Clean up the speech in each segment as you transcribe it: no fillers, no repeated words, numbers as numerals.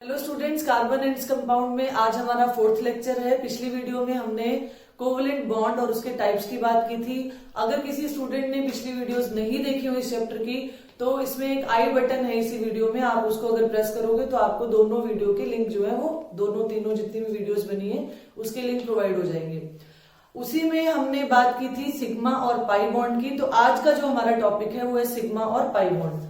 Hello students, carbon and compound में आज हमारा 4th लेक्चर है। पिछली वीडियो में हमने कोवलेंट बॉन्ड और उसके टाइप्स की बात की थी। अगर किसी स्टूडेंट ने पिछली वीडियोस नहीं देखी हो इस चैप्टर की, तो इसमें एक आई बटन है इसी वीडियो में, आप उसको अगर प्रेस करोगे तो आपको दोनों वीडियो के लिंक जो है वो दोनों तीनों जितनी भी वीडियोस बनी है उसके लिंक प्रोवाइड हो जाएंगे। उसी में हमने बात की थी सिग्मा और पाई बॉन्ड की। तो आज का जो हमारा टॉपिक है वो है सिग्मा और पाई बॉन्ड।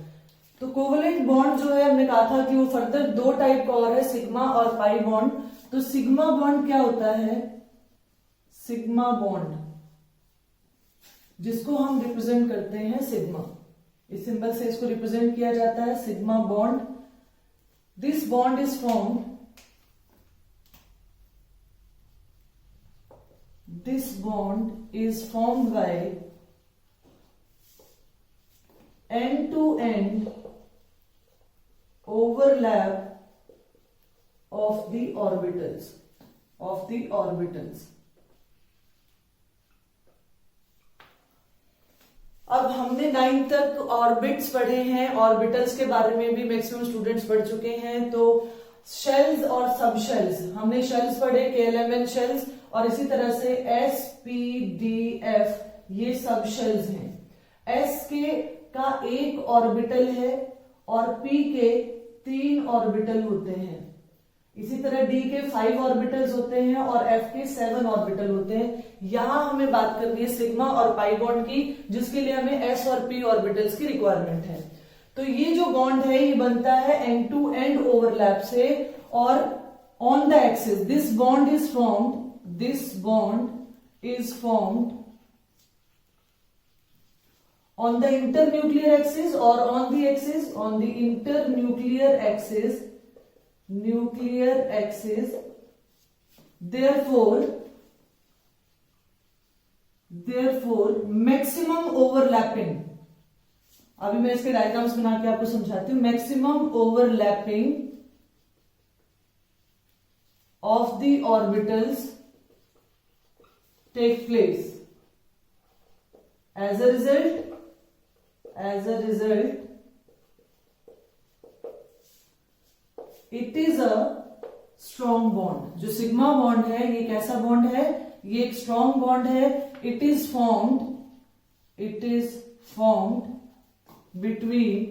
तो कोवलेंट बॉन्ड जो है हमने कहा था कि वो फर्दर दो टाइप का और है, सिग्मा और पाई बॉन्ड। तो सिग्मा बॉन्ड क्या होता है? सिग्मा बॉन्ड जिसको हम रिप्रेजेंट करते हैं सिग्मा, इस सिंबल से इसको रिप्रेजेंट किया जाता है sigma bond. This bond is formed by end-to-end overlap of the orbitals. अब हमने 9 तक ऑर्बिट्स पढ़े हैं, ऑर्बिटल्स के बारे में भी मैक्सिमम स्टूडेंट्स पढ़ चुके हैं। तो शेल्स और सब शेल्स, हमने शेल्स पढ़े, KLMN शेल्स, और इसी तरह से SPDF ये सब शेल्स हैं। S का एक ऑर्बिटल है और P के 3 ऑर्बिटल होते हैं। इसी तरह D के 5 ऑर्बिटल्स होते हैं और F के 7 ऑर्बिटल होते हैं। यहां हमें बात करनी है सिग्मा और पाई बॉन्ड की, जिसके लिए हमें S और P ऑर्बिटल्स की रिक्वायरमेंट है। तो ये जो बॉन्ड है ये बनता है एंड टू एंड ओवरलैप से, और on the axis this bond is formed on the internuclear axis or on the internuclear axis, therefore maximum overlapping, अभी मैं इसके डायग्राम्स बना के आपको समझाती हूं। Maximum overlapping of the orbitals take place. As a result, it is a strong bond। जो sigma bond है ये कैसा बॉन्ड है? ये एक स्ट्रॉन्ग बॉन्ड है। It is formed between,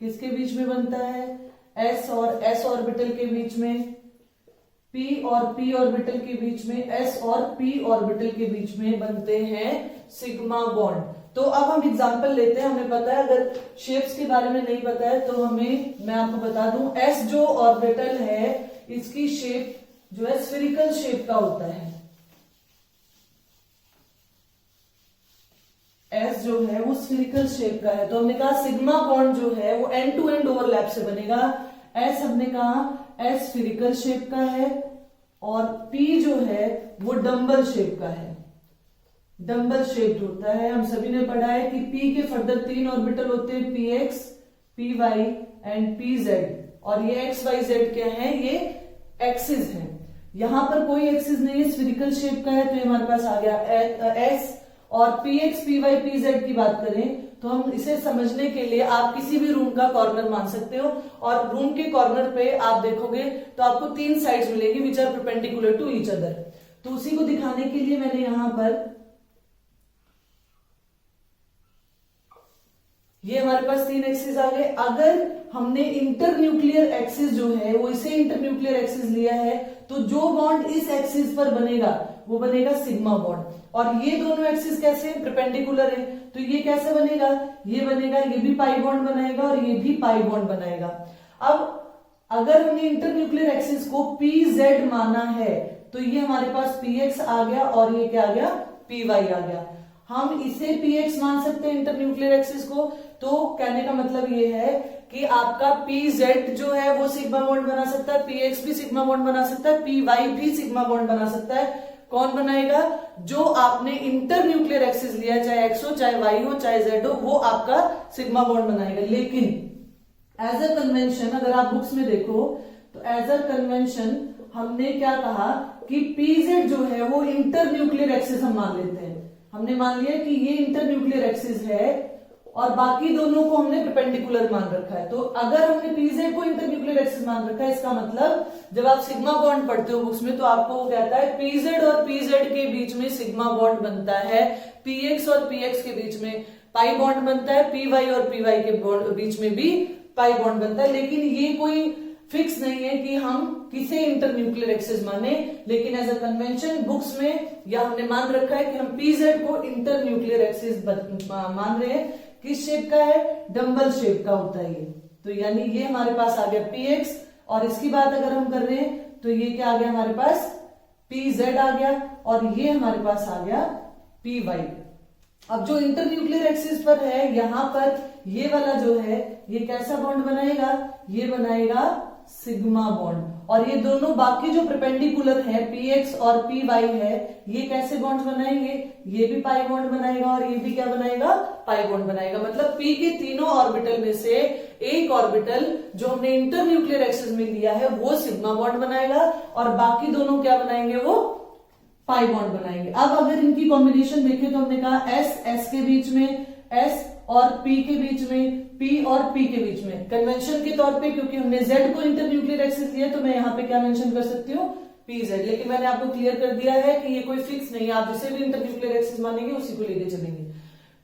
किसके बीच में बनता है? S और S ऑर्बिटल के बीच में, P और P ऑर्बिटल के बीच में, S और P ऑर्बिटल के बीच में बनते हैं सिग्मा बॉन्ड। तो अब हम एग्जांपल लेते हैं। हमें पता है, अगर शेप्स के बारे में नहीं पता है तो मैं आपको बता दूं, S जो ऑर्बिटल है इसकी शेप जो है स्फेरिकल शेप का होता है। S जो है वो स्फेरिकल शेप का है। तो हमने कहा सिग्मा बॉन्ड जो है वो एंड टू एंड ओवरलैप से बनेगा। S हमने कहा S स्फेरिकल शेप का है और P जो है वो डम्बल शेप का है, डम्बल शेप्ड होता है। हम सभी ने पढ़ा है कि P के फर्दर 3 ऑर्बिटल होते हैं, PX, PY एंड PZ, और ये XYZ क्या है? ये एक्सिस है। यहां पर कोई एक्सिस नहीं है, स्फेरिकल शेप का है, तो हमारे पास आ गया S। और PX, PY, PZ की बात करें तो हम इसे समझने के लिए आप किसी भी रूम का कॉर्नर मान सकते हो, और रूम के कॉर्नर पे आप देखोगे तो आपको 3 साइड्स मिलेगी which are perpendicular to each other. तो उसी को दिखाने के लिए मैंने यहां पर, ये हमारे पास 3 एक्सिस आ गए। अगर हमने इंटरन्यूक्लियर एक्सिस जो है वो इसे इंटरन्यूक्लियर एक्सिस लिया है, तो जो बॉन्ड इस एक्सिस पर बनेगा वो बनेगा सिग्मा बॉन्ड। और ये दोनों एक्सिस कैसे? परपेंडिकुलर है, तो ये कैसे बनेगा? ये बनेगा, ये भी पाई बॉन्ड बनाएगा और ये भी पाई बॉन्ड बनाएगा। अब अगर हमने इंटरन्यूक्लियर एक्सिस को PZ माना है तो ये हमारे पास PX आ गया और ये क्या आ गया? PY आ गया। हम इसे PX मान सकते हैं इंटरन्यूक्लियर एक्सिस को। तो कहने का मतलब ये है कि आपका PZ जो है वो सिग्मा बॉन्ड बना सकता है, PX भी सिग्मा बॉन्ड बना सकता है, PY भी सिग्मा बॉन्ड बना सकता है। कौन बनाएगा? जो आपने इंटरन्यूक्लियर एक्सिस लिया, चाहे X हो, चाहे Y हो, चाहे Z हो, वो आपका सिग्मा बॉन्ड बनाएगा। लेकिन एज अ कन्वेंशन, अगर आप बुक्स में देखो तो एज अ कन्वेंशन हमने क्या कहा कि PZ जो है वो इंटरन्यूक्लियर एक्सिस हम मान लेते हैं। हमने मान लिया कि ये इंटरन्यूक्लियर एक्सिस है और बाकी दोनों को हमने परपेंडिकुलर मान रखा है। तो अगर हमने पीजेड को इंटरन्यूक्लियर एक्सिस मान रखा है, इसका मतलब जब आप सिग्मा बॉन्ड पढ़ते हो बुक्स में तो आपको वो कहता है पीजेड और पीजेड के बीच में सिग्मा बॉन्ड बनता है, पीएक्स और पीएक्स के बीच में पाई बॉन्ड बनता है, पीवाई और पीवाई के बीच में भी पाई बॉन्ड बनता है। लेकिन ये कोई फिक्स नहीं है कि हम किसे इंटरन्यूक्लियर एक्सिस माने, लेकिन एज अ कन्वेंशन बुक्स में या हमने मान रखा है कि हम पीजेड को इंटरन्यूक्लियर एक्सिस मान रहे हैं। किस शेप का है? डंबल शेप का होता है ये। तो यानी ये हमारे पास आ गया पीएक्स, और इसकी बात अगर हम कर रहे हैं तो ये क्या आ गया हमारे पास? पीजेड आ गया, और ये हमारे पास आ गया पीवाई। अब जो इंटरन्यूक्लियर एक्सिस पर है, यहां पर ये वाला जो है ये कैसा बॉन्ड बनाएगा? ये बनाएगा सिग्मा बॉन्ड। और ये दोनों बाकी जो परपेंडिकुलर है पीएक्स और पीवाई है, ये कैसे बॉन्ड बनाएंगे? ये भी पाई बॉन्ड बनाएगा और ये भी क्या बनाएगा? पाई बॉन्ड बनाएगा। मतलब पी के तीनों ऑर्बिटल में से एक ऑर्बिटल जो हमने इंटरन्यूक्लियर एक्सिस में लिया है वो सिग्मा बॉन्ड बनाएगा, और बाकी दोनों क्या बनाएंगे? वो पाई बॉन्ड बनाएंगे। अब अगर इनकी कॉम्बिनेशन देखें तो हमने कहा एस एस के बीच में, एस और पी के बीच में, पी और पी के बीच में। कन्वेंशन के तौर पे क्योंकि हमने जेड को इंटरन्यूक्लियर एक्सिस लिया तो मैं यहाँ पे क्या मेंशन कर सकती हूँ? पीजेड। लेकिन मैंने आपको क्लियर कर दिया है कि ये कोई फिक्स नहीं है, आप जिसे भी इंटरन्यूक्लियर एक्सिस मानेंगे उसी को लेके चलेंगे।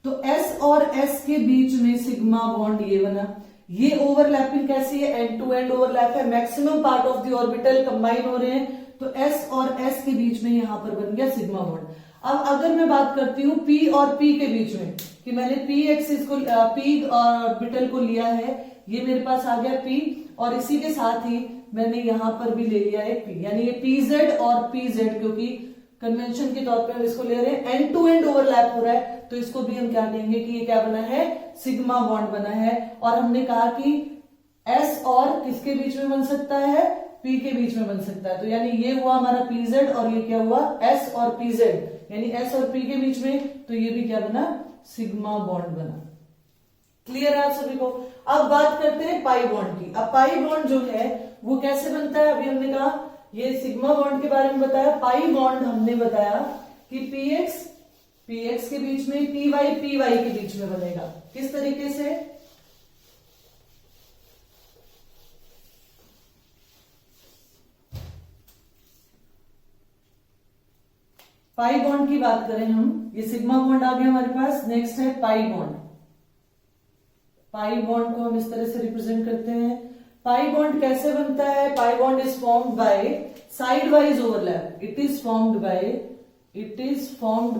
तो एस और एस के बीच में सिग्मा बॉन्ड ये बना। ये ओवरलैपिंग कैसी है? एंड टू एंड ओवरलैप है, maximum part of the orbital combine हो रहे हैं, तो एस और एस के बीच में यहां पर बन गया सिग्मा बॉन्ड। अब अगर मैं बात करती हूँ पी और पी के बीच में, कि मैंने पी एक्सिस को, पी ऑर्बिटल को लिया है, ये मेरे पास आ गया पी, और इसी के साथ ही मैंने यहां पर भी ले लिया है पी, यानी ये पीजेड और पीजेड, क्योंकि कन्वेंशन के तौर पे हम इसको ले रहे हैं, एंड टू एंड ओवरलैप हो रहा है, तो इसको भी हम क्या कहेंगे कि ये क्या बना है? सिग्मा बॉन्ड बना है। और हमने कहा कि एस और किसके बीच में बन सकता है? पी के बीच में बन सकता है। तो यानी ये हुआ हमारा पीजेड, और ये क्या हुआ? एस और पीजेड, यानी एस और पी के बीच में, तो ये भी क्या बना? सिग्मा बॉन्ड बना। क्लियर है आप सभी को? अब बात करते हैं पाई बॉन्ड की। अब पाई बॉन्ड जो है वो कैसे बनता है? अभी हमने कहा ये सिग्मा बॉन्ड के बारे में बताया। पाई बॉन्ड हमने बताया कि पीएक्स पीएक्स के बीच में, पीवाई पीवाई के बीच में बनेगा। किस तरीके से? पाई बॉन्ड की बात करें हम, ये सिग्मा बॉन्ड आ गया हमारे पास। नेक्स्ट है पाई बॉन्ड। पाई बॉन्ड को हम इस तरह से रिप्रेजेंट करते हैं। पाई बॉन्ड कैसे बनता है? Pi bond is formed by side wise overlap. It is formed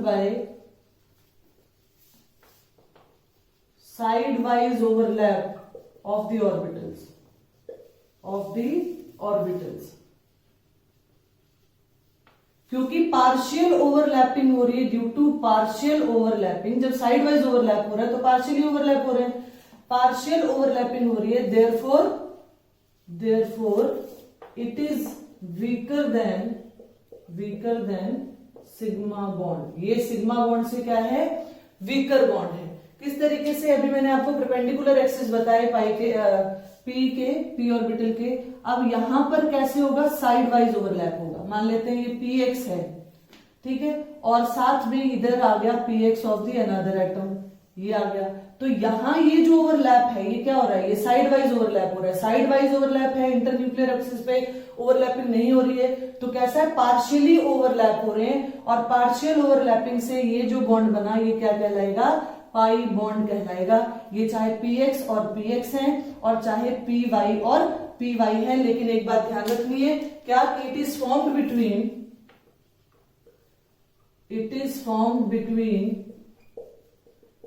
by side wise overlap of the orbitals. क्योंकि पार्शियल ओवरलैपिंग हो रही है, ड्यू टू पार्शियल ओवरलैपिंग, जब साइड वाइज ओवरलैप हो रहा है तो पार्शियली ओवरलैप हो रहे हैं, पार्शियल ओवरलैपिंग हो रही है, therefore it is weaker then sigma bond. ये सिग्मा बॉन्ड से क्या है? वीकर बॉन्ड है। किस तरीके से? अभी मैंने आपको परपेंडिकुलर एक्सिस बताए पाई के, पी ऑर्बिटल के। अब यहां पर कैसे होगा? साइड वाइज ओवरलैप होगा। मान लेते हैं ये पी एक्स है, ठीक है, और साथ में इधर आ गया P x of the another atom, ये आ गया। तो यहां ये जो ओवरलैप है ये क्या हो रहा है? ये साइड वाइज ओवरलैप हो रहा है। साइड वाइज ओवरलैप है, इंटरन्यूक्लियर एक्सिस पे ओवरलैपिंग नहीं हो रही है, तो कैसा है? पार्शियली ओवरलैप हो रहे हैं, और पार्शियल ओवरलैपिंग से ये जो बॉन्ड बना ये क्या कहलाएगा? पाई बॉन्ड कहलाएगा। ये चाहे पीएक्स और पीएक्स है, और चाहे पीवाई और पीवाई है। लेकिन एक बात ध्यान रखनी है, क्या? कि it is formed between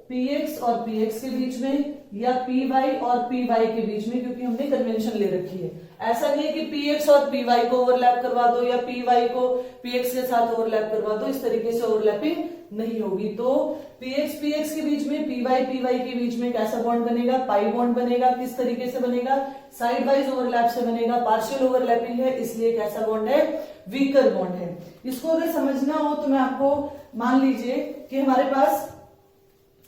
px और पीएक्स के बीच में, या पीवाई और पीवाई के बीच में, क्योंकि हमने कन्वेंशन ले रखी है। ऐसा नहीं है कि पीएक्स और पीवाई को ओवरलैप करवा दो या पीवाई को पीएक्स के साथ ओवरलैप करवा दो, इस तरीके से ओवरलैपिंग नहीं होगी। तो पीएक्स के बीच में, पीवाई के बीच में कैसा बॉन्ड बनेगा? पाई बॉन्ड बनेगा। किस तरीके से बनेगा? साइड वाइज ओवरलैप से बनेगा। पार्शियल ओवरलैपिंग है, इसलिए कैसा बॉन्ड है? वीकर बॉन्ड है। इसको अगर समझना हो तो मैं आपको, मान लीजिए कि हमारे पास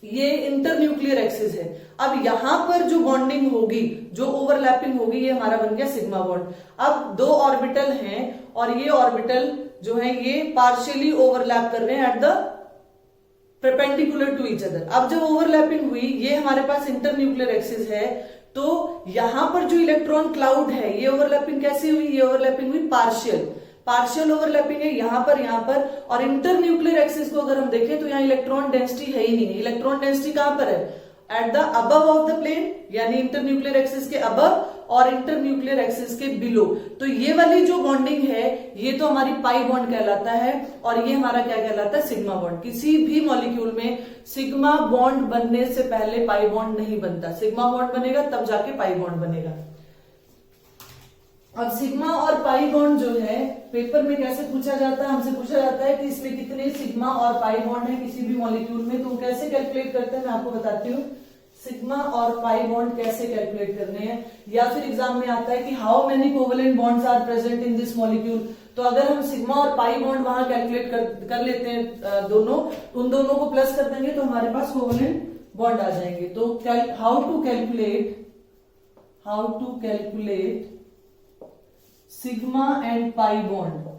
ये इंटरन्यूक्लियर एक्सिस है। अब यहां पर जो बॉन्डिंग होगी, जो ओवरलैपिंग होगी, ये हमारा बन गया सिग्मा बॉन्ड। अब दो ऑर्बिटल हैं और ये ऑर्बिटल जो है ये पार्शियली ओवरलैप कर रहे हैं at the perpendicular to each other. अब जब ओवरलैपिंग हुई, ये हमारे पास इंटरन्यूक्लियर एक्सिस है, तो यहां पर जो इलेक्ट्रॉन क्लाउड है, ये ओवरलैपिंग कैसे हुई? ये ओवरलैपिंग हुई पार्शियल ओवरलैपिंग है यहां पर। और इंटरन्यूक्लियर एक्सिस को अगर हम देखें तो यहाँ इलेक्ट्रॉन डेंसिटी है ही नहीं है। इलेक्ट्रॉन डेंसिटी कहां पर है? At the above of the plane, यानी इंटरन्यूक्लियर एक्सिस के अबव और इंटरन्यूक्लियर एक्सिस के बिलो। तो ये वाली जो बॉन्डिंग है, ये तो हमारी पाई बॉन्ड कहलाता है, और ये हमारा क्या कहलाता है? Sigma bond. किसी भी मॉलिक्यूल में सिग्मा बॉन्ड बनने से पहले पाई बॉन्ड नहीं बनता। सिग्मा बॉन्ड बनेगा तब जाके पाई बॉन्ड बनेगा। अब सिग्मा और पाई बॉन्ड जो है पेपर में कैसे पूछा जाता है? हमसे पूछा जाता है कि इसमें कितने सिग्मा और पाई बॉन्ड है किसी भी मॉलिक्यूल में, तो कैसे कैलकुलेट करते हैं मैं आपको बताती हूँ। सिग्मा और पाई बॉन्ड कैसे कैलकुलेट करने हैं, या फिर एग्जाम में आता है कि how many covalent bonds are present in this molecule. तो अगर हम सिग्मा और पाई बॉन्ड वहां कैलकुलेट कर लेते हैं दोनों, उन दोनों को प्लस कर देंगे तो हमारे पास कोवेलेंट बॉन्ड आ जाएंगे। तो how to calculate sigma and pi bond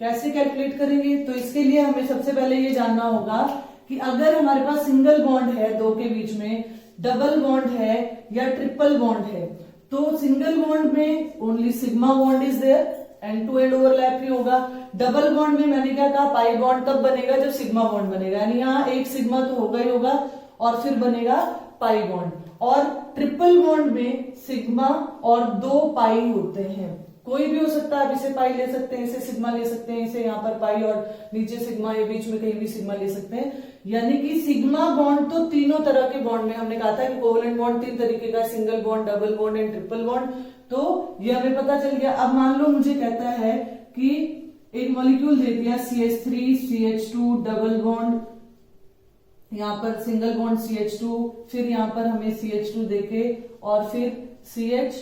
कैसे कैलकुलेट करेंगे? तो इसके लिए हमें सबसे पहले ये जानना होगा कि अगर हमारे पास सिंगल बॉन्ड है दो के बीच में, डबल बॉन्ड है या ट्रिपल बॉन्ड है, तो सिंगल बॉन्ड में only sigma bond is there, and to end overlap ही होगा। डबल बॉन्ड में मैंने क्या कहा? पाई बॉन्ड तब बनेगा जब सिग्मा बॉन्ड बनेगा, यानी यहाँ एक सिग्मा तो होगा ही होगा और फिर बनेगा पाई बॉन्ड। और ट्रिपल बॉन्ड में सिग्मा और 2 पाई होते हैं। कोई भी हो सकता है, आप इसे पाई ले सकते हैं, इसे सिग्मा ले सकते हैं, इसे यहाँ पर पाई और नीचे सिग्मा, या बीच में कहीं भी सिग्मा ले सकते हैं। यानी कि सिग्मा बॉन्ड तो तीनों तरह के बॉन्ड में, हमने कहा था कि कोवेलेंट बॉन्ड 3 तरीके का, single bond, double bond and triple bond. तो ये हमें पता चल गया। अब मान लो मुझे कहता है कि एक मॉलिक्यूल दे दिया CH3 CH2 डबल बॉन्ड, यहाँ पर सिंगल बॉन्ड CH2, फिर यहाँ पर हमें CH2 देके और फिर CH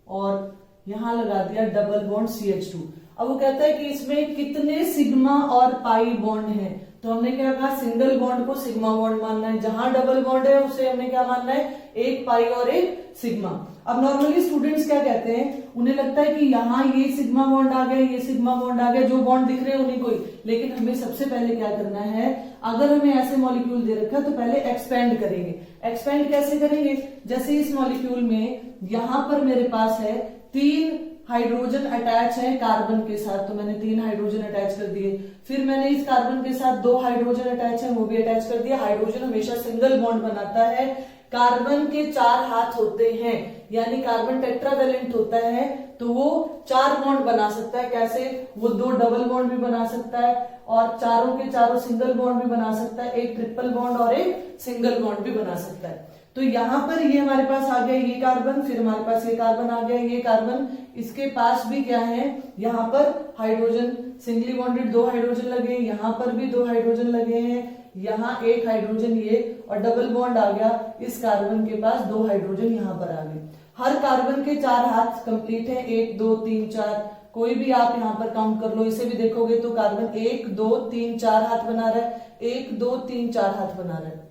और यहां लगा दिया डबल बॉन्ड CH2। अब वो कहता है कि इसमें कितने सिग्मा और पाई बॉन्ड हैं, तो हमने क्या कहा? सिंगल बॉन्ड को सिग्मा बॉन्ड मानना है, जहां डबल बॉन्ड है उसे हमने क्या मानना है? एक पाई और एक सिग्मा। अब नॉर्मली स्टूडेंट्स क्या कहते हैं, उन्हें लगता है कि यहाँ ये सिग्मा बॉन्ड आ गया, ये सिग्मा बॉन्ड आ गया, जो बॉन्ड दिख रहे हैं उन्हीं को ही। लेकिन हमें सबसे पहले क्या करना है, अगर हमें ऐसे मॉलिक्यूल दे रखा है तो पहले एक्सपेंड करेंगे। एक्सपेंड कैसे करेंगे? जैसे इस मॉलिक्यूल में यहां पर मेरे पास है 3 हाइड्रोजन अटैच है कार्बन के साथ, तो मैंने 3 हाइड्रोजन अटैच कर दिए। फिर मैंने इस कार्बन के साथ 2 हाइड्रोजन अटैच है, वो भी अटैच कर दिया। हाइड्रोजन हमेशा सिंगल बॉन्ड बनाता है। कार्बन के 4 हाथ होते हैं, यानी कार्बन टेट्रावेलेंट होता है, तो वो 4 बॉन्ड बना सकता है। कैसे? वो 2 डबल बॉन्ड भी बना सकता है और चारों के चारों सिंगल बॉन्ड भी बना सकता है, एक ट्रिपल बॉन्ड और एक सिंगल बॉन्ड भी बना सकता है। तो यहां पर ये हमारे पास आ गया ये कार्बन, फिर हमारे पास ये कार्बन आ गया, ये कार्बन, इसके पास भी क्या है? यहाँ पर हाइड्रोजन सिंगली बॉन्डेड 2 हाइड्रोजन लगे, यहाँ पर भी 2 हाइड्रोजन लगे हैं, यहाँ 1 हाइड्रोजन ये, और डबल बॉन्ड आ गया इस कार्बन के पास, 2 हाइड्रोजन यहाँ पर आ गए। हर कार्बन के 4 हाथ कंप्लीट है, 1 2 3 4, कोई भी आप यहाँ पर काउंट कर लो, इसे भी देखोगे तो कार्बन 1 2 3 4 हाथ बना रहा है, 1 2 3 4 हाथ बना रहा है,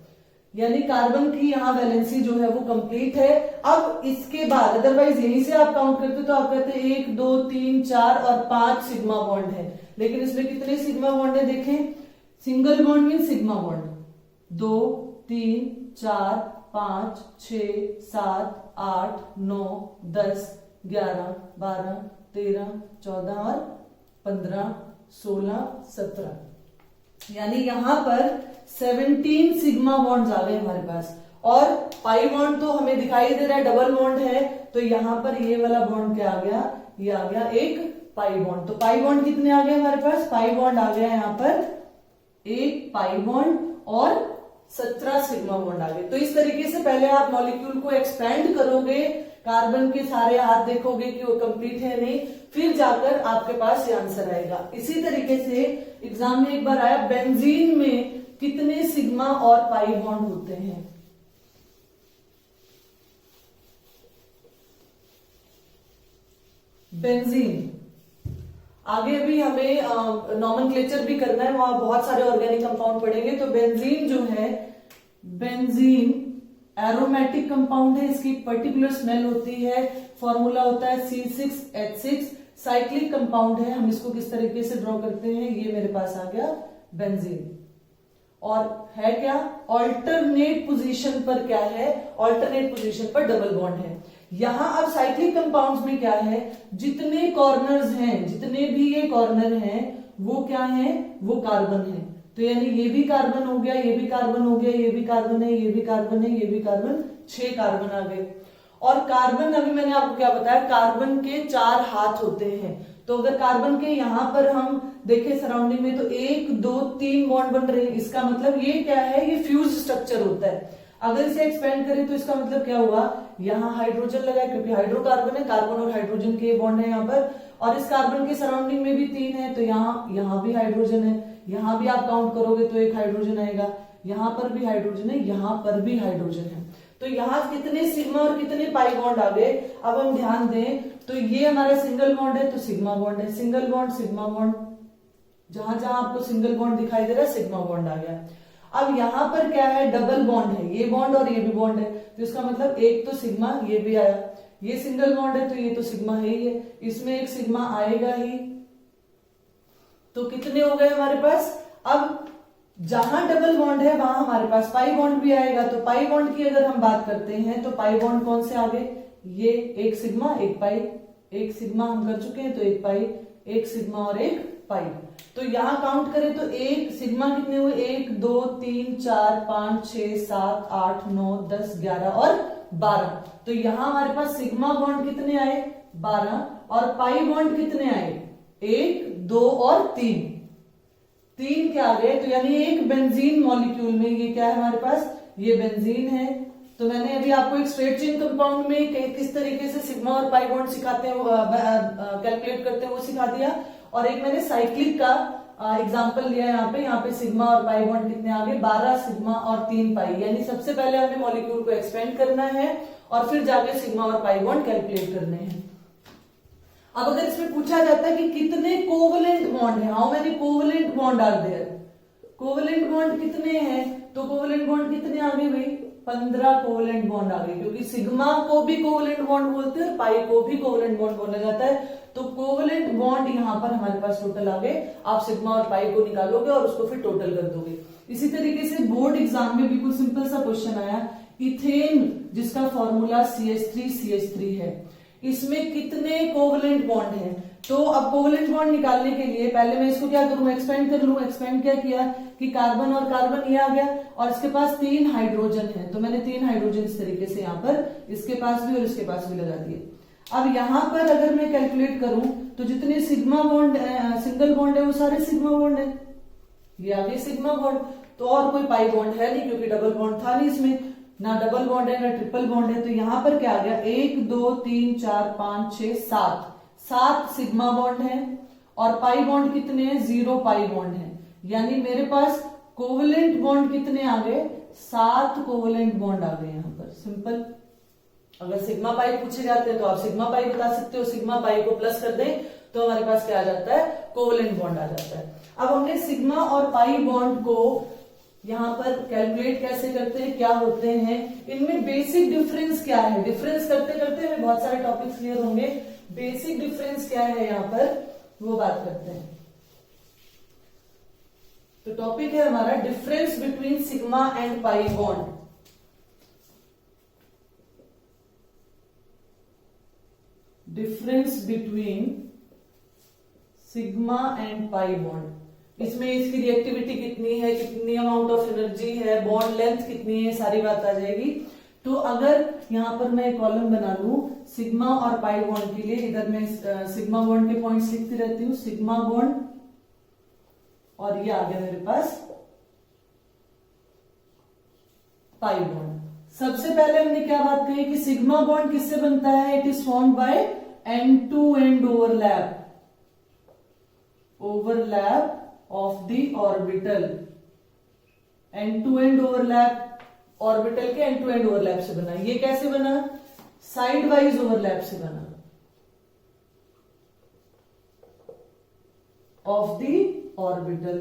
यानी कार्बन की यहाँ वैलेंसी जो है वो कंप्लीट है। अब इसके बाद अदरवाइज यहीं से आप काउंट करते तो आप कहते 1 2 3 4 और 5 सिग्मा बॉन्ड है, लेकिन इसमें कितने सिग्मा बॉन्ड है? देखें, single bond mean sigma bond 2 3 4 5 6 7 8 9 10 11 12 13 14 और 15 16 17, यानी यहां पर 17 सिग्मा बॉन्ड्स आ गए हमारे पास। और पाई बॉन्ड तो हमें दिखाई दे रहा है डबल बॉन्ड है, तो यहां पर ये वाला बॉन्ड क्या आ गया? ये आ गया एक पाई बॉन्ड। तो पाई बॉन्ड कितने आ गए हमारे पास? पाई बॉन्ड आ गया यहाँ पर एक पाई बॉन्ड और 17 सिग्मा बॉन्ड आ गए। तो इस तरीके से पहले आप मॉलिक्यूल को एक्सपेंड करोगे, कार्बन के सारे हाथ देखोगे कि वो कंप्लीट है नहीं, फिर जाकर आपके पास ये आंसर आएगा। इसी तरीके से एग्जाम में एक बार आया, बेंजीन में कितने सिग्मा और पाई बॉन्ड होते हैं? बेंजीन आगे अभी हमें नॉमेनक्लेचर भी करना है, वहां बहुत सारे ऑर्गेनिक कंपाउंड पढ़ेंगे। तो बेंजीन जो है, बेंजीन एरोमेटिक कंपाउंड है, इसकी पर्टिकुलर स्मेल होती है, फॉर्मूला होता है C6H6, साइक्लिक कंपाउंड है। हम इसको किस तरीके से ड्रॉ करते हैं, ये मेरे पास आ गया बेंजीन। और है क्या, ऑल्टरनेट पोजीशन पर क्या है, ऑल्टरनेट पोजीशन पर डबल बॉन्ड है। यहां अब साइक्लिक कंपाउंड्स में क्या है, जितने कॉर्नर्स हैं, जितने भी ये कॉर्नर हैं वो क्या है, वो कार्बन है। तो यानी ये भी कार्बन हो गया, ये भी कार्बन हो गया, ये भी कार्बन है, ये भी कार्बन है, ये भी कार्बन, 6 कार्बन आ गए। और कार्बन, अभी मैंने आपको क्या बताया, कार्बन के 4 हाथ होते हैं। तो अगर कार्बन के यहां पर हम देखें सराउंडिंग में, तो 1 2 3 बॉन्ड बन रहे हैं। इसका मतलब ये क्या है, ये फ्यूज स्ट्रक्चर होता है। अगर इसे एक्सपेंड करें तो इसका मतलब क्या हुआ, यहाँ हाइड्रोजन लगा है क्योंकि हाइड्रोकार्बन है, कार्बन और हाइड्रोजन के बॉन्ड है यहाँ पर। और इस कार्बन के सराउंडिंग में भी 3 है, तो यहाँ भी हाइड्रोजन है। यहाँ भी आप काउंट करोगे तो एक हाइड्रोजन आएगा, यहाँ पर भी हाइड्रोजन है, यहाँ पर भी हाइड्रोजन है। तो यहाँ कितने सिग्मा और कितने पाई बॉन्ड आ गए। अब हम ध्यान दें तो ये हमारा सिंगल बॉन्ड है, तो सिग्मा बॉन्ड है, सिंगल बॉन्ड सिग्मा बॉन्ड, जहां जहां आपको सिंगल बॉन्ड दिखाई दे रहा है सिग्मा बॉन्ड आ गया। अब यहाँ पर क्या है, डबल बॉन्ड है, ये बॉन्ड और ये भी बॉन्ड है, तो इसका मतलब एक तो सिग्मा, ये भी आया। ये सिंगल बॉन्ड है तो ये तो सिग्मा है ही है, इसमें एक सिग्मा आएगा ही। तो कितने हो गए हमारे पास। अब जहां डबल बॉन्ड है वहां हमारे पास पाई बॉन्ड भी आएगा। तो पाई बॉन्ड की अगर हम बात करते हैं तो पाई बॉन्ड कौन से आगे, ये एक सिग्मा एक पाई, एक सिग्मा हम कर चुके हैं तो एक पाई, एक सिग्मा और एक पाई। तो यहां काउंट करें तो एक सिग्मा कितने हुए, 1 2 3 4 5 6 7 8 9 10 11 और 12। तो यहां हमारे पास सिग्मा बॉन्ड कितने आए, 12, और पाई बॉन्ड कितने आए, 1 2 और 3 क्या आ गए। तो यानी एक बेंजीन मॉलिक्यूल में ये क्या है हमारे पास, ये बेंजीन है। तो मैंने अभी आपको एक स्ट्रेट चेन कंपाउंड में किस तरीके से सिग्मा और पाई बॉन्ड सिखाते हैं, कैलकुलेट करते हैं, वो सिखा दिया। और एक मैंने साइक्लिक का एग्जांपल लिया यहाँ पे सिग्मा और पाई बॉन्ड कितने आ गए, 12 सिग्मा और 3 पाई। यानी सबसे पहले हमें मॉलिक्यूल को एक्सपेंड करना है और फिर जाके सिग्मा और पाई बॉन्ड कैलकुलेट करने हैं। अब अगर इसमें पूछा जाता है कि कितने कोवलेंट बॉन्ड है, how many covalent bond are there, covalent bond कितने हैं, तो कोवलेंट बॉन्ड कितने आ गए भाई, 15 कोवलेंट बॉन्ड आ गए। क्योंकि सिग्मा को भी कोवलेंट बॉन्ड बोलते हैं और पाई को भी कोवलेंट बॉन्ड बोला जाता है। तो कोवलेंट बॉन्ड यहाँ पर हमारे पास टोटल आ गए। आप सिग्मा और पाई को निकालोगे और उसको फिर टोटल कर दोगे। इसी तरीके से बोर्ड एग्जाम में बिल्कुल सिंपल सा क्वेश्चन आया, इथेन जिसका फॉर्मूला CH3CH3 है, इसमें कितने कोवलेंट बॉन्ड हैं। तो अब कोवलेंट बॉन्ड निकालने के लिए पहले मैं इसको क्या करूं, एक्सपेंड कर लूं। एक्सपेंड क्या किया कि कार्बन और कार्बन ये आ गया और इसके पास 3 हाइड्रोजन है, तो मैंने 3 हाइड्रोजन इस तरीके से यहाँ पर इसके पास भी और इसके पास भी लगा दिए। अब यहाँ पर अगर मैं कैलकुलेट करूं तो जितने सिग्मा बॉन्ड सिंगल बॉन्ड है वो सारे सिग्मा बॉन्ड है, ये आ गए सिग्मा बॉन्ड। तो और कोई पाई बॉन्ड है नहीं क्योंकि डबल बॉन्ड था नहीं इसमें, ना डबल बॉन्ड है ना ट्रिपल बॉन्ड है। तो यहां पर क्या आ गया, 1 2 3 4 5 6 7 सिग्मा बॉन्ड है और पाई बॉन्ड कितने हैं, 0 पाई बॉन्ड है। यानी मेरे पास कोवलेंट बॉन्ड कितने आ गए, 7 कोवलेंट बॉन्ड आ गए यहाँ पर। सिंपल, अगर सिग्मा पाई पूछे जाते हैं तो आप सिग्मा पाई बता सकते हो, सिग्मा पाई को प्लस कर दें तो हमारे पास क्या आ जाता है, कोवलेंट बॉन्ड आ जाता है। अब हमने सिग्मा और पाई बॉन्ड को यहाँ पर कैलकुलेट कैसे करते हैं, क्या होते हैं, इनमें बेसिक डिफरेंस क्या है। डिफरेंस करते करते हमें बहुत सारे टॉपिक्स क्लियर होंगे। बेसिक डिफरेंस क्या है यहाँ पर वो बात करते हैं। तो टॉपिक है हमारा difference between sigma and pi bond. Difference between sigma and pi bond, इसमें इसकी रिएक्टिविटी कितनी है, कितनी अमाउंट ऑफ एनर्जी है, बॉन्ड लेंथ कितनी है, सारी बात आ जाएगी। तो अगर यहां पर मैं एक कॉलम बना लूं सिग्मा और पाई बॉन्ड के लिए, इधर मैं सिग्मा बॉन्ड के पॉइंट्स लिखती रहती हूँ, सिग्मा बॉन्ड, और ये आ गया मेरे पास पाई बॉन्ड। सबसे पहले हमने क्या बात कही कि सिग्मा बॉन्ड किससे बनता है, it is formed by end to end overlap of the orbital. End to end overlap orbital के एंड टू एंड ओवरलैप से बना। ये कैसे बना, साइड वाइज ओवरलैप से बना ऑफ द ऑर्बिटल।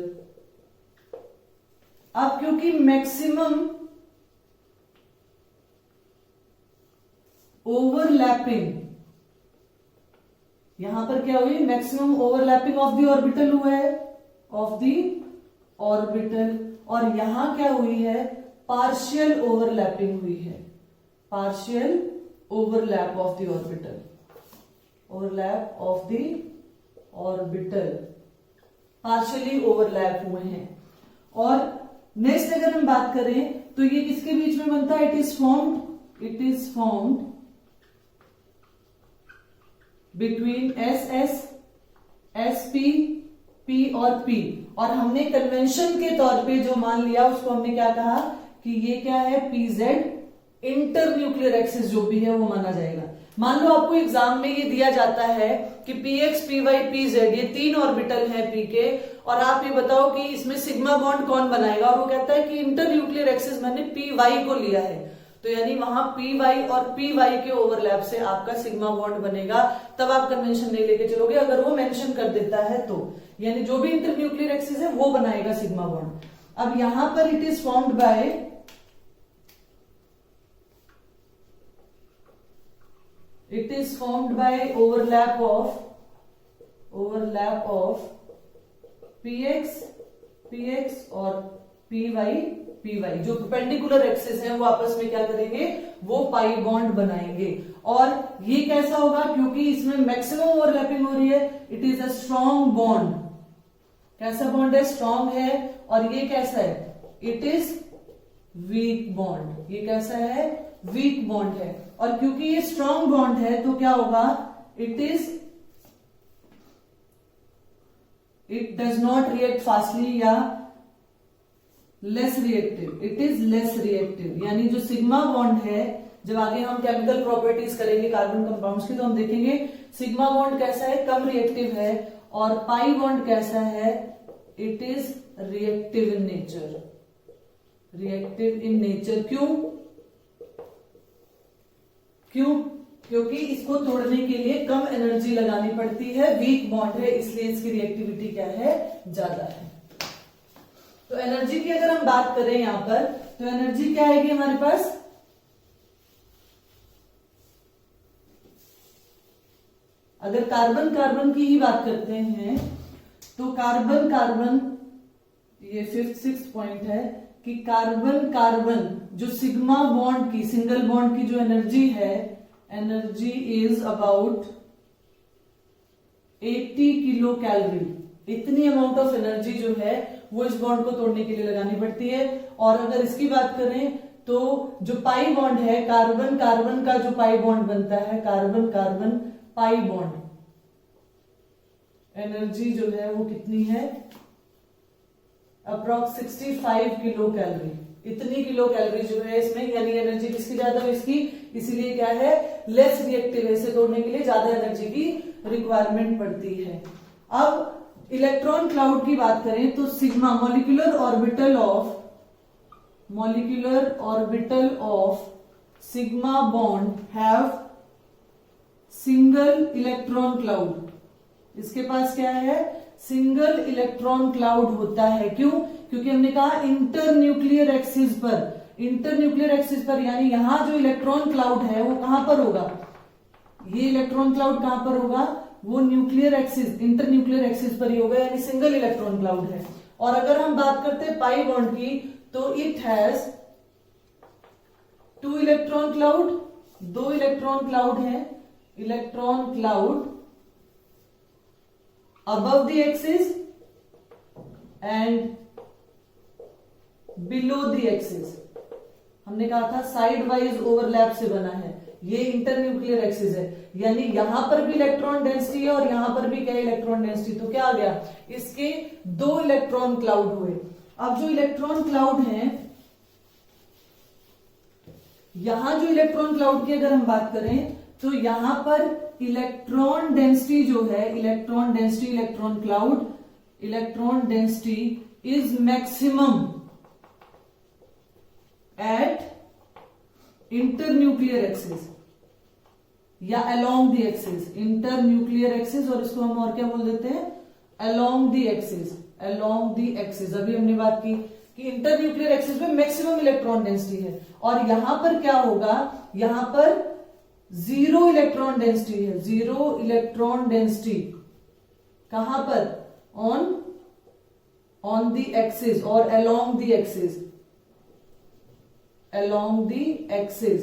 अब क्योंकि मैक्सिमम ओवरलैपिंग, यहां पर क्या हुई, maximum overlapping of the orbital हुआ है, ऑफ द ऑर्बिटल, और यहां क्या हुई है, पार्शियल ओवरलैपिंग हुई है, partial overlap of the orbital, overlap of the orbital, partially overlap हुए हैं। और नेक्स्ट अगर हम बात करें तो ये किसके बीच में बनता है, it is formed between S S, S P, P और पी। और हमने कन्वेंशन के तौर पे जो मान लिया उसको हमने क्या कहा कि ये क्या है, पीजेड इंटर न्यूक्लियर एक्सिस जो भी है वो माना जाएगा। मान लो आपको एग्जाम में ये दिया जाता है कि p x, p y, p z ये 3 ऑर्बिटल है पी के, और आप ये बताओ कि इसमें सिग्मा बॉन्ड कौन बनाएगा, और वो कहता है कि इंटर न्यूक्लियर एक्सिस मैंने पी वाई को लिया है, तो यानी वहां पी वाई और पी वाई के ओवरलैप से आपका सिग्मा बॉन्ड बनेगा, तब आप कन्वेंशन नहीं लेके चलोगे। अगर वो मेंशन कर देता है तो यानी जो भी इंटर न्यूक्लियर एक्सिस है वो बनाएगा सिग्मा बॉन्ड। अब यहां पर it is formed bye overlap of px और py, जो परपेंडिकुलर एक्सिस है वो आपस में क्या करेंगे, वो पाई बॉन्ड बनाएंगे। और ये कैसा होगा, क्योंकि इसमें मैक्सिमम ओवरलैपिंग हो रही है, it is a strong bond. कैसा बॉन्ड है, स्ट्रॉन्ग है। और ये कैसा है, इट इज वीक बॉन्ड। ये कैसा है, वीक बॉन्ड है। और क्योंकि ये स्ट्रॉन्ग बॉन्ड है तो क्या होगा, it does not react fastly या less reactive, it is less reactive. यानी जो सिग्मा बॉन्ड है, जब आगे हम केमिकल प्रॉपर्टीज करेंगे कार्बन कंपाउंड्स की तो हम देखेंगे सिग्मा बॉन्ड कैसा है, कम रिएक्टिव है, और पाई बॉन्ड कैसा है, it is reactive in nature, reactive in nature. क्योंकि इसको तोड़ने के लिए कम एनर्जी लगानी पड़ती है, वीक बॉन्ड है, इसलिए इसकी रिएक्टिविटी क्या है, ज्यादा है। तो एनर्जी की अगर हम बात करें यहां पर, तो एनर्जी क्या आएगी हमारे पास, अगर कार्बन कार्बन की ही बात करते हैं तो कार्बन कार्बन, ये 5th-6th पॉइंट है कि कार्बन कार्बन जो सिग्मा बॉन्ड की, सिंगल बॉन्ड की जो एनर्जी है, energy is about 80 kilo calorie. इतनी अमाउंट ऑफ एनर्जी जो है वो इस बॉन्ड को तोड़ने के लिए लगानी पड़ती है। और अगर इसकी बात करें तो जो पाई बॉन्ड है, कार्बन कार्बन का जो पाई बॉन्ड बनता है, carbon carbon pi bond, energy जो है वो कितनी है, अप्रॉक्स 65 किलो कैलोरी। इतनी किलो कैलोरी जो है इसमें, यानी एनर्जी किसकी ज्यादा है, इसकी, इसीलिए क्या है, लेस रिएक्टिव है, इसे तोड़ने के लिए ज्यादा एनर्जी की रिक्वायरमेंट पड़ती है। अब इलेक्ट्रॉन क्लाउड की बात करें तो sigma, molecular orbital of sigma bond have single electron cloud. इसके पास क्या है, सिंगल इलेक्ट्रॉन क्लाउड होता है। क्यों, क्योंकि हमने कहा इंटर न्यूक्लियर एक्सिस पर, यानी यहां जो इलेक्ट्रॉन क्लाउड है वो कहां पर होगा, ये इलेक्ट्रॉन क्लाउड कहां पर होगा, वो nuclear axis, internuclear axis पर ही होगा, यानी सिंगल इलेक्ट्रॉन क्लाउड है। और अगर हम बात करते हैं पाई बॉन्ड की तो it has 2 electron cloud, 2 electron cloud है, electron cloud above the axis and below the axis। हमने कहा था साइड वाइज ओवरलैप से बना है, ये इंटर न्यूक्लियर एक्सिस है, यानी यहां पर भी इलेक्ट्रॉन डेंसिटी है और यहां पर भी क्या इलेक्ट्रॉन डेंसिटी, तो क्या आ गया, इसके 2 इलेक्ट्रॉन क्लाउड हुए। अब जो इलेक्ट्रॉन क्लाउड है, यहां जो इलेक्ट्रॉन क्लाउड की अगर हम बात करें तो यहां पर इलेक्ट्रॉन डेंसिटी जो है, electron density is maximum at internuclear axis या along the axis, internuclear axis, और इसको हम और क्या बोल देते हैं, अलोंग द एक्सिस। अभी हमने बात की कि इंटर न्यूक्लियर एक्सिस में मैक्सिमम इलेक्ट्रॉन डेंसिटी है, और यहां पर क्या होगा, यहां पर 0 इलेक्ट्रॉन डेंसिटी है, 0 इलेक्ट्रॉन डेंसिटी कहां पर, ऑन द एक्सिस और along the axis, along the axis,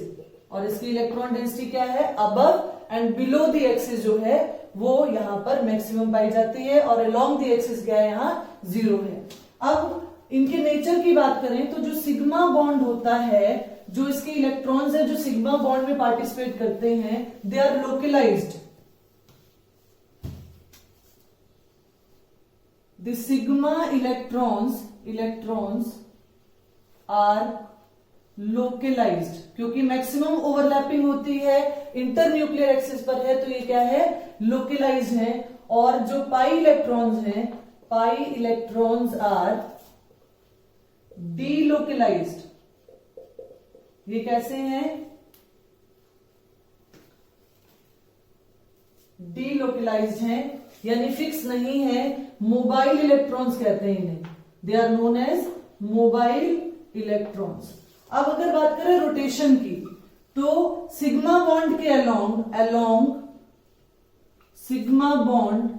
और इसकी इलेक्ट्रॉन डेंसिटी क्या है, above and below the axis जो है वो यहां पर मैक्सिमम पाई जाती है, और अलोंग द एक्सिस क्या है, यहां 0 है। अब इनके नेचर की बात करें तो जो सिग्मा बॉन्ड होता है, जो इसके इलेक्ट्रॉन्स है जो सिग्मा बॉन्ड में पार्टिसिपेट करते हैं, they are localized. The sigma electrons are localized, क्योंकि मैक्सिमम ओवरलैपिंग होती है, इंटरन्यूक्लियर एक्सिस पर है, तो ये क्या है, लोकलाइज्ड है। और जो पाई इलेक्ट्रॉन्स हैं, पाई इलेक्ट्रॉन्स आर डीलोकलाइज्ड। ये कैसे हैं, डीलोकलाइज्ड हैं, यानी फिक्स नहीं है, मोबाइल इलेक्ट्रॉन्स कहते हैं इन्हें, they are known as mobile electrons. अब अगर बात करें रोटेशन की, तो सिग्मा बॉन्ड के along sigma bond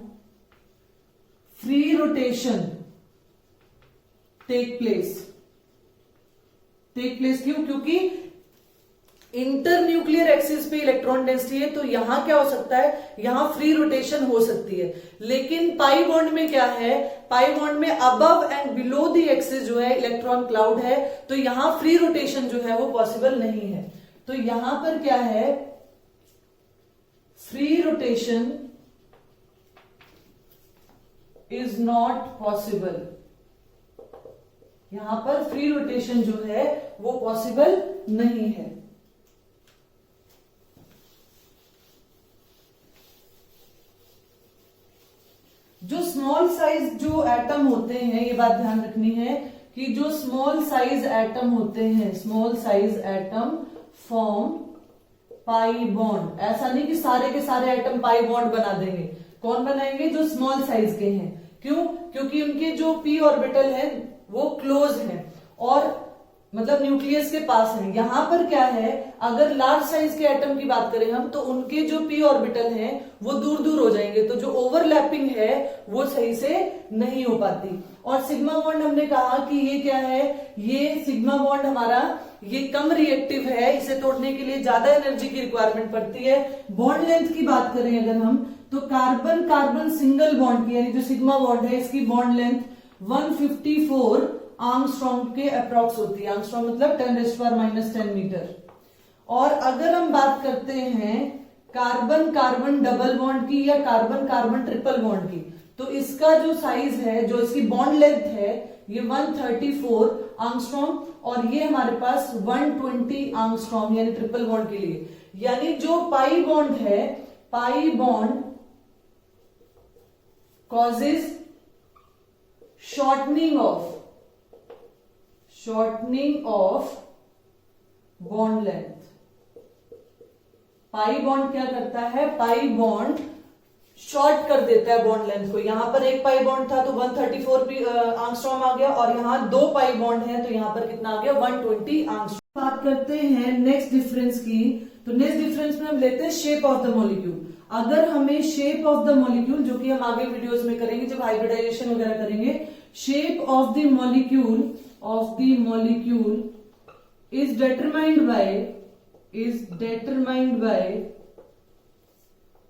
free rotation take place क्यों, क्योंकि इंटरन्यूक्लियर एक्सिस पे इलेक्ट्रॉन डेंसिटी है, तो यहां क्या हो सकता है, यहां फ्री रोटेशन हो सकती है। लेकिन पाई बॉन्ड में क्या है, पाई बॉन्ड में above and below the axis जो है इलेक्ट्रॉन क्लाउड है, तो यहां फ्री रोटेशन जो है वो पॉसिबल नहीं है। तो यहां पर क्या है, free rotation is not possible, यहां पर फ्री रोटेशन जो है वो पॉसिबल नहीं है। जो स्मॉल साइज जो एटम होते हैं, ये बात ध्यान रखनी है कि जो स्मॉल साइज एटम होते हैं, small size atom form pi bond. ऐसा नहीं कि सारे के सारे एटम पाई बॉन्ड बना देंगे, कौन बनाएंगे, जो स्मॉल साइज के हैं। क्यों, क्योंकि उनके जो पी ऑर्बिटल है वो क्लोज है और मतलब न्यूक्लियस के पास है। यहां पर क्या है, अगर लार्ज साइज के एटम की बात करें हम, तो उनके जो पी ऑर्बिटल हैं वो दूर दूर हो जाएंगे, तो जो ओवरलैपिंग है वो सही से नहीं हो पाती। और सिग्मा बॉन्ड हमने कहा कि ये क्या है, ये सिग्मा बॉन्ड हमारा ये कम रिएक्टिव है, इसे तोड़ने के लिए ज्यादा एनर्जी की रिक्वायरमेंट पड़ती है। बॉन्ड लेंथ की बात करें अगर हम, तो कार्बन कार्बन सिंगल बॉन्ड की यानी जो सिग्मा बॉन्ड है इसकी बॉन्ड लेंथ 154 आर्मस्ट्रॉन्ग के अप्रॉक्स होती है। आर्मस्ट्रॉन्ग मतलब 10⁻⁻10 मीटर। और अगर हम बात करते हैं कार्बन कार्बन डबल बॉन्ड की या कार्बन कार्बन ट्रिपल बॉन्ड की, तो इसका जो साइज है, जो इसकी बॉन्ड लेंथ है, ये 134 आर्मस्ट्रॉन्ग, और ये हमारे पास 120 आर्मस्ट्रॉन्ग यानी ट्रिपल बॉन्ड के लिए। यानी जो पाई बॉन्ड है, pi bond causes shortening of bond length. Pi bond क्या करता है, पाई बॉन्ड शॉर्ट कर देता है बॉन्ड लेंथ को। यहां पर एक पाई बॉन्ड था तो 134 आर्मस्ट्रॉन्ग आ गया, और यहां दो पाई बॉन्ड है तो यहां पर कितना आ गया, 120 आर्मस्ट्रॉन्ग। बात करते हैं नेक्स्ट डिफरेंस की, तो नेक्स्ट डिफरेंस में हम लेते हैं शेप ऑफ द मॉलिक्यूल। अगर हमें शेप ऑफ द मॉलिक्यूल, जो कि हम आगे वीडियोस में करेंगे जब हाइब्रिडाइजेशन वगैरह करेंगे, shape of the molecule is determined by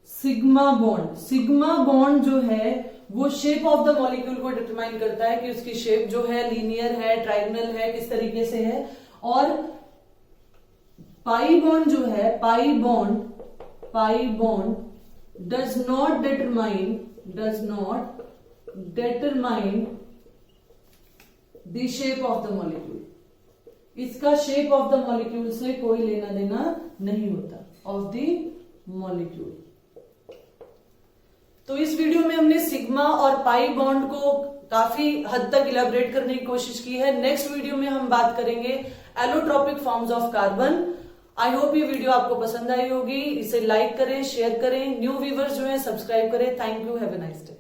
sigma bond. Sigma bond जो है वो शेप ऑफ द मॉलिक्यूल को डिटरमाइन करता है कि उसकी शेप जो है लीनियर है, ट्रायंगल है, किस तरीके से है। और पाई बॉन्ड जो है, pi bond does not determine the shape of the molecule. इसका शेप ऑफ द मॉलिक्यूल से कोई लेना देना नहीं होता, ऑफ द मॉलिक्यूल। तो इस वीडियो में हमने सिग्मा और पाई बॉन्ड को काफी हद तक इलेबोरेट करने की कोशिश की है। नेक्स्ट वीडियो में हम बात करेंगे allotropic forms of carbon. I hope ये वीडियो आपको पसंद आई होगी। इसे लाइक करें, शेयर करें, न्यू व्यूअर्स जो है सब्सक्राइब करें। Thank you, have a nice day.